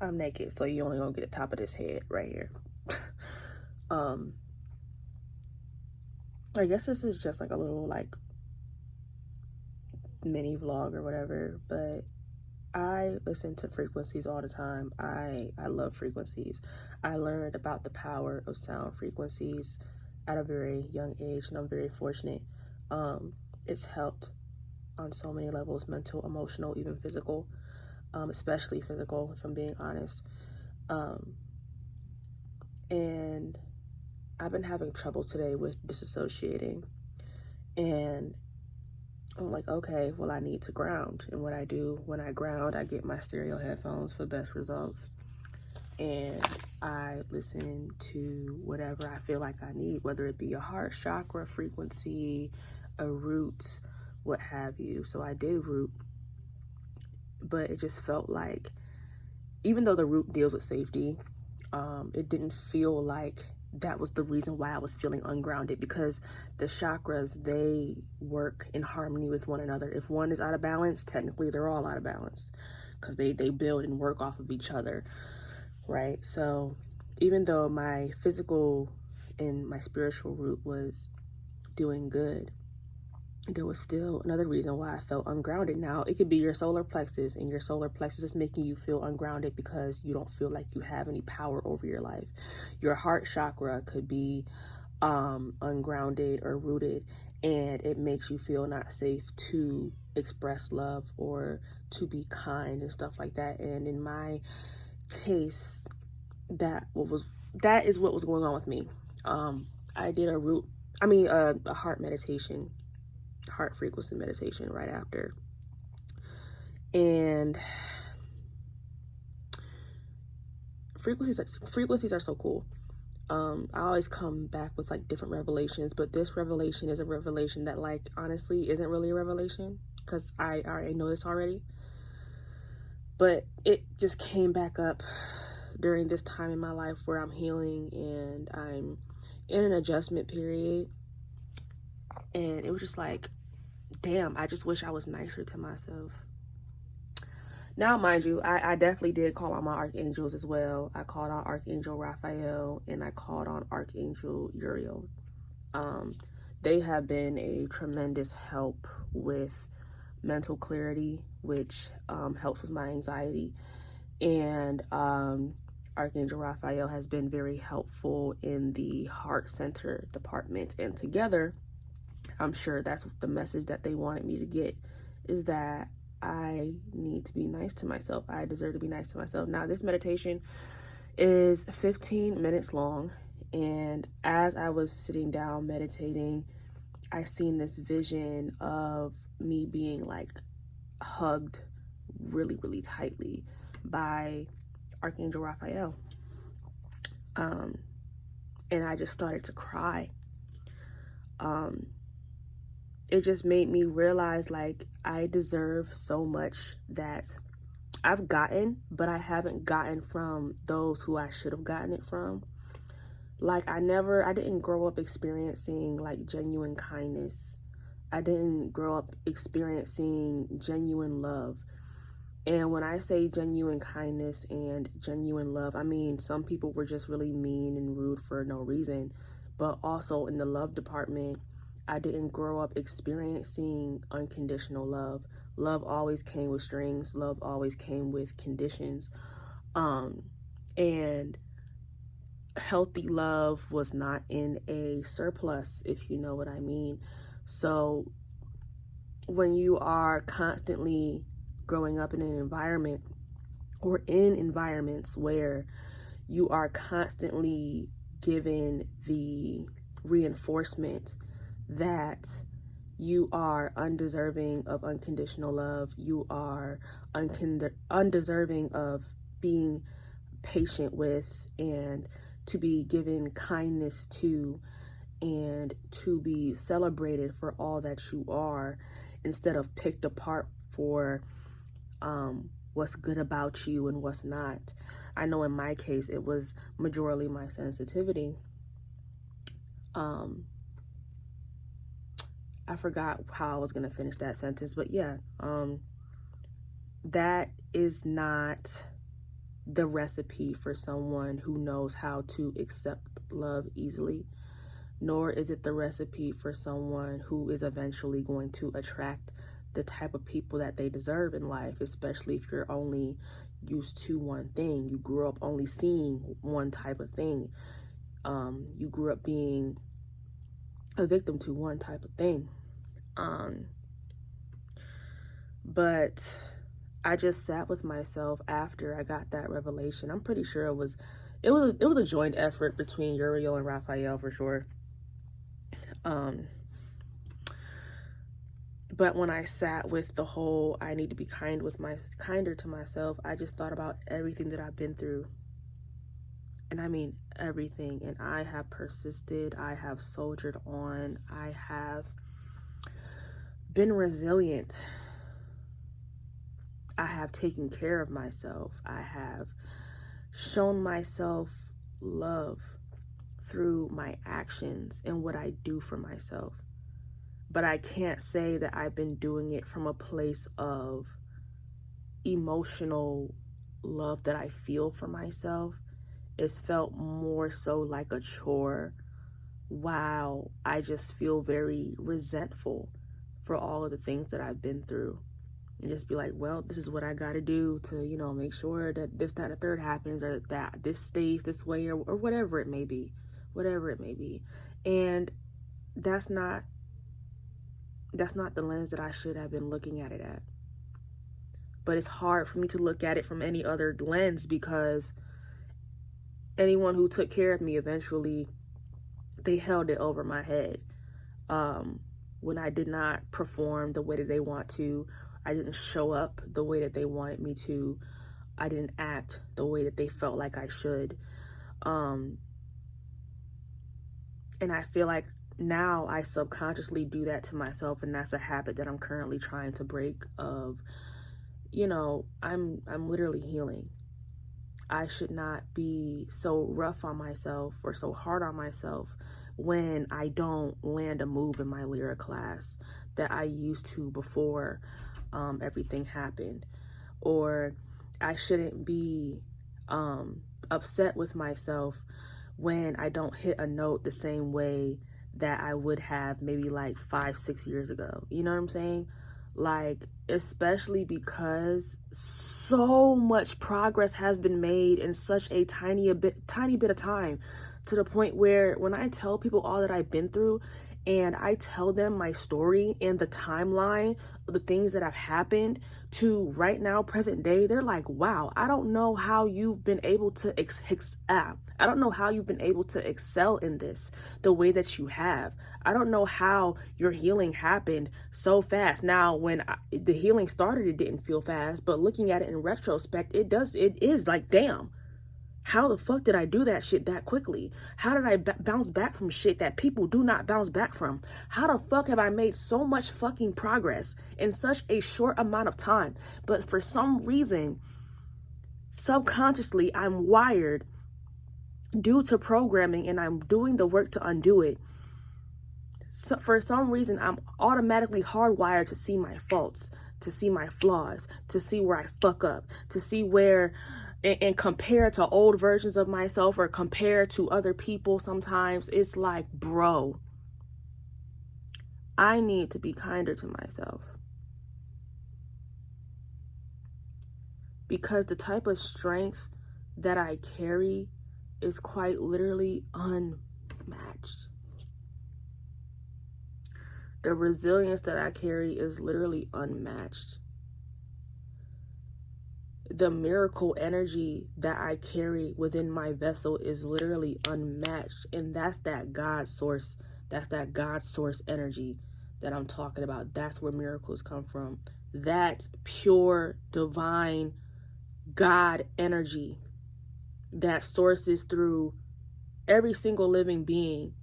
I'm naked, so you only gonna get the top of this head right here. I guess this is just like a little like mini vlog or whatever, but I listen to frequencies all the time. I love frequencies. I learned about the power of sound frequencies at a very young age, and I'm very fortunate. It's helped on so many levels, mental, emotional, even physical, especially physical, if I'm being honest. And I've been having trouble today with disassociating, and I'm like, okay, well, I need to ground. And what I do when I ground, I get my stereo headphones for best results. And I listen to whatever I feel like I need, whether it be a heart chakra frequency, a root, what have you. So I did root, but it just felt like, even though the root deals with safety, it didn't feel like that was the reason why I was feeling ungrounded, because the chakras, they work in harmony with one another. If one is out of balance, technically they're all out of balance, because they build and work off of each other, right? So even though my physical and my spiritual root was doing good, there was still another reason why I felt ungrounded. Now, it could be your solar plexus, and your solar plexus is making you feel ungrounded because you don't feel like you have any power over your life. Your heart chakra could be ungrounded or rooted, and it makes you feel not safe to express love or to be kind and stuff like that. And in my case, that is what was going on with me. I did a heart meditation, heart frequency meditation right after, and frequencies are so cool. I always come back with like different revelations, but this revelation is a revelation that, like, honestly isn't really a revelation, because I already know this already, but it just came back up during this time in my life where I'm healing and I'm in an adjustment period. And it was just like, damn, I just wish I was nicer to myself. Now, mind you, I definitely did call on my archangels as well. I called on Archangel Raphael, and I called on Archangel Uriel. They have been a tremendous help with mental clarity, which helps with my anxiety. And Archangel Raphael has been very helpful in the heart center department. And together, I'm sure that's the message that they wanted me to get, is that I need to be nice to myself. I deserve to be nice to myself. Now, this meditation is 15 minutes long, and as I was sitting down meditating, I seen this vision of me being like hugged really, really tightly by Archangel Raphael. And I just started to cry. It just made me realize, like, I deserve so much that I've gotten, but I haven't gotten from those who I should have gotten it from. Like, I didn't grow up experiencing like genuine kindness. I didn't grow up experiencing genuine love. And when I say genuine kindness and genuine love, I mean, some people were just really mean and rude for no reason. But also in the love department, I didn't grow up experiencing unconditional love. Love always came with strings. Love always came with conditions. And healthy love was not in a surplus, if you know what I mean. So when you are constantly growing up in an environment, or in environments where you are constantly given the reinforcement that you are undeserving of unconditional love, you are undeserving of being patient with, and to be given kindness to, and to be celebrated for all that you are, instead of picked apart for what's good about you and what's not. I know in my case, it was majorly my sensitivity. I forgot how I was going to finish that sentence, but yeah, that is not the recipe for someone who knows how to accept love easily, nor is it the recipe for someone who is eventually going to attract the type of people that they deserve in life, especially if you're only used to one thing. You grew up only seeing one type of thing. You grew up being a victim to one type of thing. But I just sat with myself after I got that revelation. I'm pretty sure it was a joint effort between Uriel and Raphael for sure. But when I sat with the whole, I need to be kinder to myself, I just thought about everything that I've been through. And I mean everything. And I have persisted. I have soldiered on. I have been resilient. I have taken care of myself. I have shown myself love through my actions and what I do for myself. But I can't say that I've been doing it from a place of emotional love that I feel for myself. It's felt more so like a chore. Wow, I just feel very resentful for all of the things that I've been through. And just be like, well, this is what I got to do to, make sure that this, that, and the third happens, or that this stays this way, or whatever it may be. And that's not the lens that I should have been looking at it at. But it's hard for me to look at it from any other lens, because anyone who took care of me, eventually they held it over my head. When I did not perform the way that they want to, I didn't show up the way that they wanted me to, I didn't act the way that they felt like I should. And I feel like now I subconsciously do that to myself, and that's a habit that I'm currently trying to break of, I'm literally healing. I should not be so rough on myself or so hard on myself when I don't land a move in my lyric class that I used to before everything happened. Or I shouldn't be upset with myself when I don't hit a note the same way that I would have maybe like 5-6 years ago. You know what I'm saying? Like, especially because so much progress has been made in such a tiny bit of time, to the point where when I tell people all that I've been through, and I tell them my story and the timeline of the things that have happened to right now, present day, they're like, wow, I don't know how you've been able to I don't know how you've been able to excel in this the way that you have. I don't know how your healing happened so fast. Now, when the healing started, it didn't feel fast, but looking at it in retrospect, it is like, damn. How the fuck did I do that shit that quickly? How did I bounce back from shit that people do not bounce back from? How the fuck have I made so much fucking progress in such a short amount of time? But for some reason, subconsciously, I'm wired due to programming, and I'm doing the work to undo it. So for some reason, I'm automatically hardwired to see my faults, to see my flaws, to see where I fuck up, to see where... And compare to old versions of myself, or compare to other people. Sometimes it's like, bro, I need to be kinder to myself. Because the type of strength that I carry is quite literally unmatched. The resilience that I carry is literally unmatched. The miracle energy that I carry within my vessel is literally unmatched. And that's that God source. That's that God source energy that I'm talking about. That's where miracles come from. That pure, divine God energy that sources through every single living being,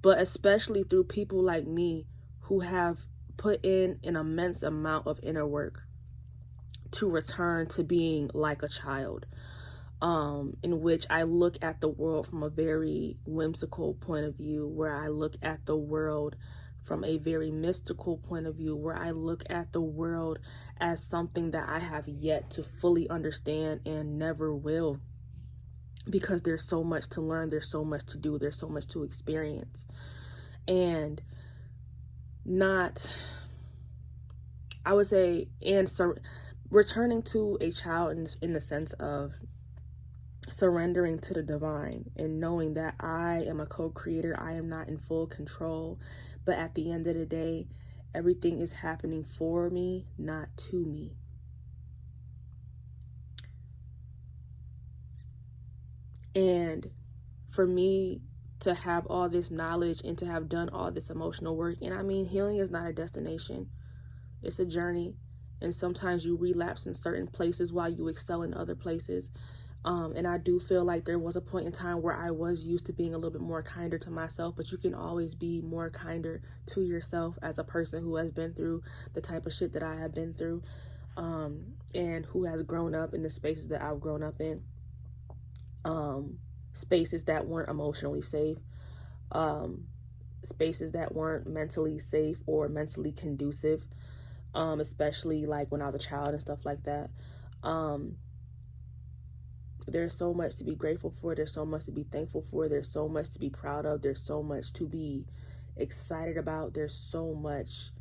but especially through people like me who have put in an immense amount of inner work to return to being like a child, in which I look at the world from a very whimsical point of view, where I look at the world from a very mystical point of view, where I look at the world as something that I have yet to fully understand and never will, because there's so much to learn, there's so much to do, there's so much to experience. And not, I would say, returning to a child in the sense of surrendering to the divine and knowing that I am a co-creator. I am not in full control, but at the end of the day, everything is happening for me, not to me. And for me to have all this knowledge and to have done all this emotional work, and I mean, healing is not a destination, it's a journey. And sometimes you relapse in certain places while you excel in other places. And I do feel like there was a point in time where I was used to being a little bit more kinder to myself, but you can always be more kinder to yourself as a person who has been through the type of shit that I have been through, and who has grown up in the spaces that I've grown up in, spaces that weren't emotionally safe, spaces that weren't mentally safe or mentally conducive, especially like when I was a child and stuff like that. There's so much to be grateful for. There's so much to be thankful for. There's so much to be proud of. There's so much to be excited about. There's so much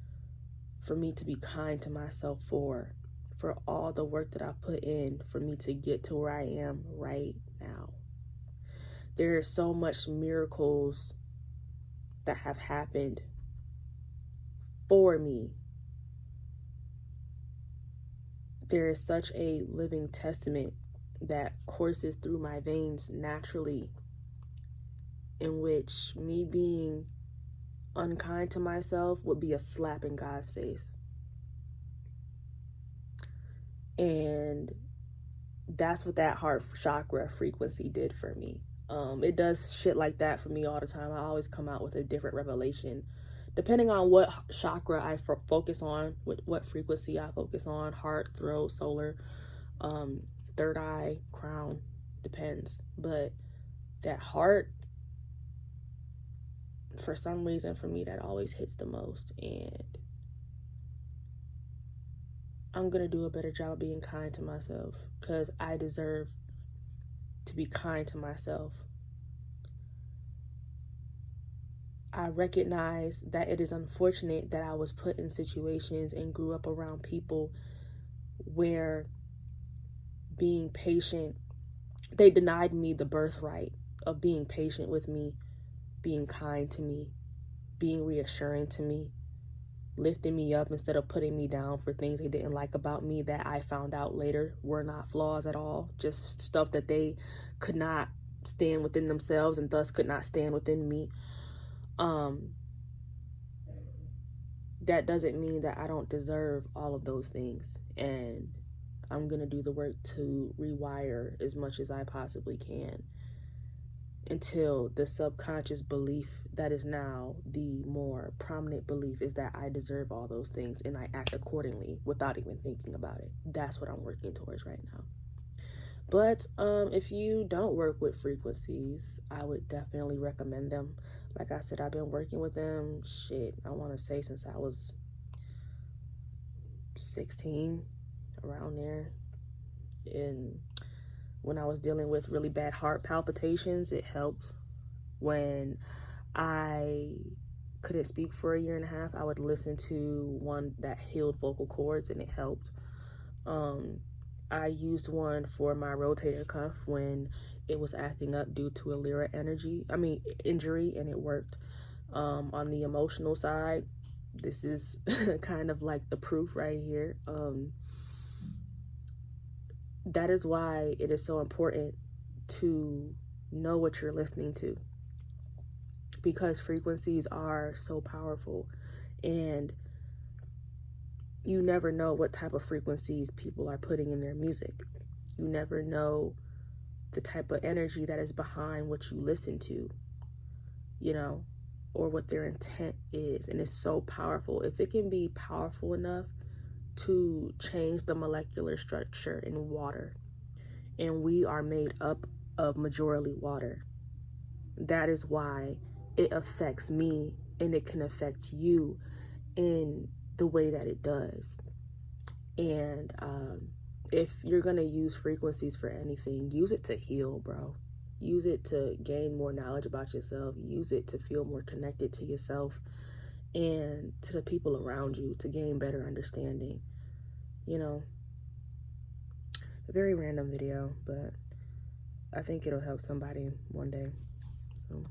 for me to be kind to myself for all the work that I put in for me to get to where I am right now. There are so much miracles that have happened for me. There is such a living testament that courses through my veins naturally, in which me being unkind to myself would be a slap in God's face. And that's what that heart chakra frequency did for me. It does shit like that for me all the time. I always come out with a different revelation depending on what chakra I focus on, what frequency I focus on: heart, throat, solar, third eye, crown, depends. But that heart, for some reason, for me, that always hits the most. And I'm gonna do a better job of being kind to myself, because I deserve to be kind to myself. I recognize that it is unfortunate that I was put in situations and grew up around people where being patient, they denied me the birthright of being patient with me, being kind to me, being reassuring to me, lifting me up instead of putting me down for things they didn't like about me that I found out later were not flaws at all, just stuff that they could not stand within themselves and thus could not stand within me. That doesn't mean that I don't deserve all of those things, and I'm gonna do the work to rewire as much as I possibly can until the subconscious belief that is now the more prominent belief is that I deserve all those things, and I act accordingly without even thinking about it. That's what I'm working towards right now. But if you don't work with frequencies, I would definitely recommend them. Like I said, I've been working with them, I want to say since I was 16, around there. And when I was dealing with really bad heart palpitations, it helped. When I couldn't speak for a year and a half, I would listen to one that healed vocal cords, and it helped. I used one for my rotator cuff when it was acting up due to a lyra injury, and it worked. On the emotional side, this is kind of like the proof right here. That is why it is so important to know what you're listening to, because frequencies are so powerful, and you never know what type of frequencies people are putting in their music. You never know the type of energy that is behind what you listen to, or what their intent is. And it's so powerful. If it can be powerful enough to change the molecular structure in water, and we are made up of majorly water, that is why it affects me and it can affect you in the way that it does. And if you're going to use frequencies for anything, use it to heal, bro. Use it to gain more knowledge about yourself. Use it to feel more connected to yourself and to the people around you, to gain better understanding. You know, a very random video, but I think it'll help somebody one day. So